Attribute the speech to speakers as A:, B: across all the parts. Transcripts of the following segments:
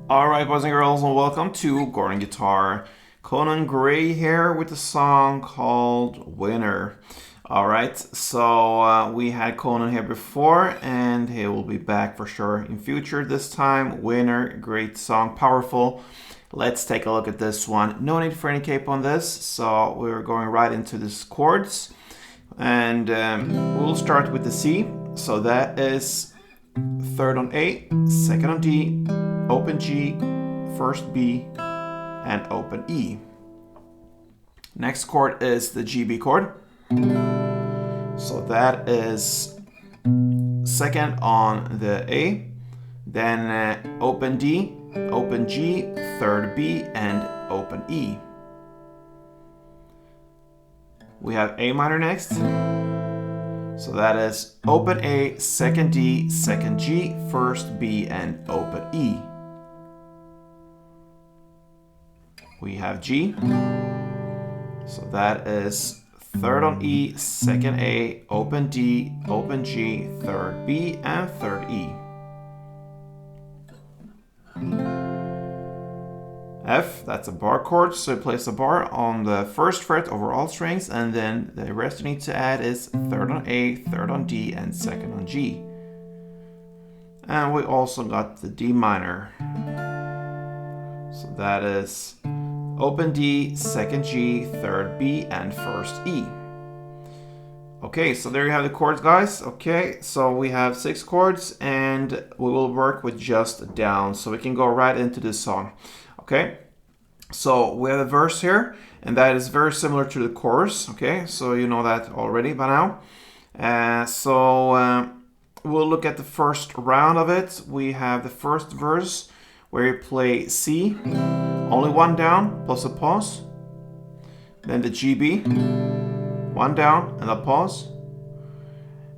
A: Alright, boys and girls, and welcome to Gordon Guitar. Conan Gray here with a song called Winner. Alright, so we had Conan here before, and he will be back for sure in future this time. Winner, great song, powerful. Let's take a look at this one. No need for any cape on this, so we're going right into the chords. And we'll start with the C, so that is third on A, second on D, open G, first B, and open E. Next chord is the GB chord. So that is second on the A, then open D, open G, third B, and open E. We have A minor next. So that is open A, second D, second G, first B, and open E. We have G. So that is third on E, second A, open D, open G, third B, and third E. F, that's a bar chord, so you place a bar on the first fret over all strings, and then the rest you need to add is third on A, third on D, and second on G. And we also got the D minor. So that is open D, second G, third B, and first E. Okay, so there you have the chords, guys. Okay, so we have 6 chords, and we will work with just down, so we can go right into this song. Okay, so we have a verse here, and that is very similar to the chorus. Okay, so you know that already by now. We'll look at the first round of it. We have the first verse where you play C, only one down plus a pause. Then the GB, one down and a pause.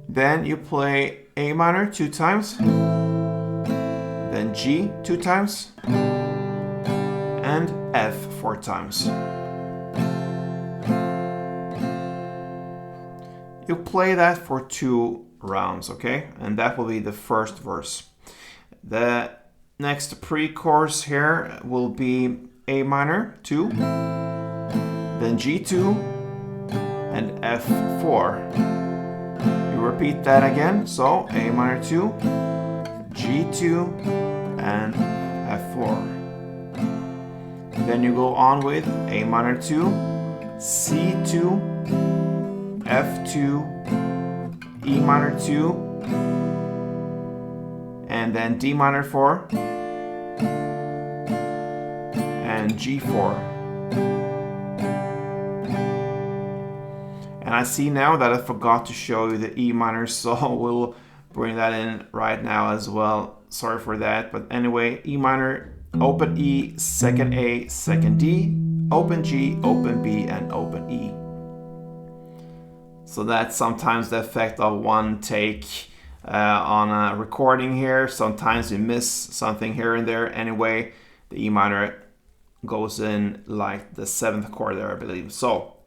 A: Then you play A minor 2 times. Then G 2 times. And F 4 times. You play that for 2 rounds, okay? And that will be the first verse. The next pre-chorus here will be A minor 2, then G2, and F4. You repeat that again, so A minor 2, G2, and F4. Then you go on with A minor 2, C2, F2, E minor 2, and then D minor 4, and G4. And I see now that I forgot to show you the E minor, so we'll bring that in right now as well. Sorry for that, but anyway, E minor, open E, second A, second D, open G, open B, and open E. So that's sometimes the effect of one take on a recording here. Sometimes you miss something here and there. Anyway, the E minor goes in like the 7th chord there, I believe. So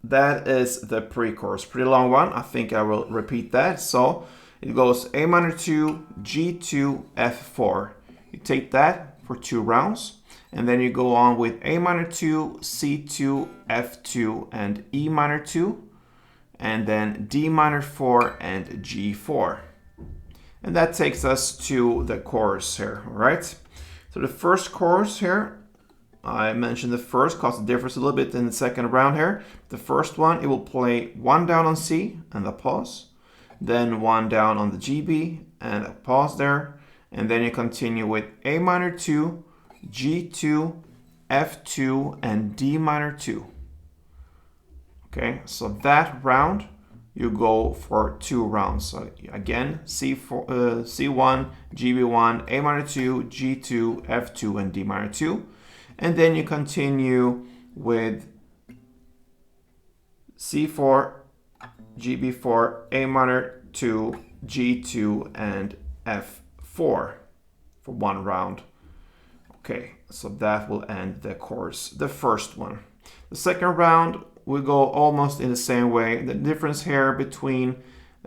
A: that is the pre-chorus. Pretty long one. I think I will repeat that. So it goes A minor 2, G2, F4. You take that for 2 rounds, and then you go on with A minor 2, C2, F2, and E minor 2, and then D minor 4 and G4. And that takes us to the chorus here, all right? So the first chorus here, I mentioned the first because it differs a little bit in the second round here. The first one, it will play 1 down on C and a pause, then 1 down on the GB and a pause there, and then you continue with A minor 2, G2, F2, and D minor 2. Okay, so that round you go for 2 rounds. So again, C4, C1, GB1, A minor 2, G2, F2, and D minor 2. And then you continue with C4, GB4, A minor 2, G2, and F4 for 1 round. Okay, so that will end the course, the first one. The second round we go almost in the same way. The difference here between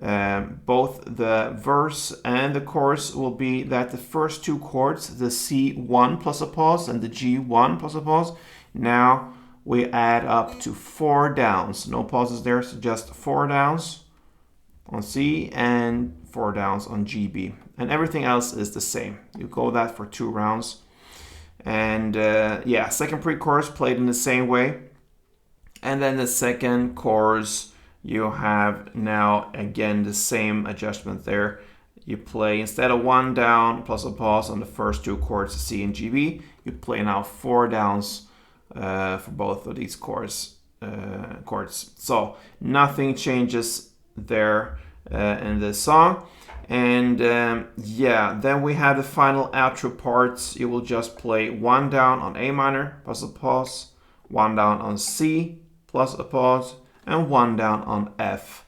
A: Both the verse and the chorus will be that the first two chords, the C1 plus a pause and the G1 plus a pause, now we add up to 4 downs. No pauses there, so just 4 downs on C and 4 downs on GB. And everything else is the same. You go that for 2 rounds. And yeah, second pre-chorus played in the same way. And then the second chorus, you have now again the same adjustment there. You play, instead of 1 down plus a pause on the first 2 chords, C and GB, you play now 4 downs for both of these chords. So nothing changes there in this song. And yeah, then we have the final outro parts. You will just play 1 down on A minor plus a pause, 1 down on C plus a pause, and 1 down on F.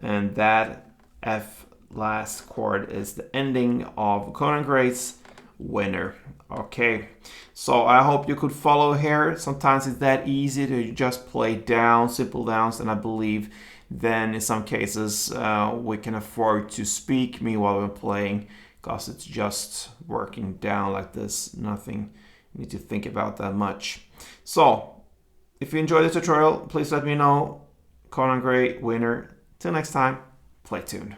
A: And that F last chord is the ending of Conan Great's Winner. Okay, so I hope you could follow here. Sometimes it's that easy to just play down, simple downs, and I believe then in some cases we can afford to speak me while we're playing, because it's just working down like this. Nothing you need to think about that much. So if you enjoyed this tutorial, please let me know. Conan Gray, Winner. Till next time, play tuned.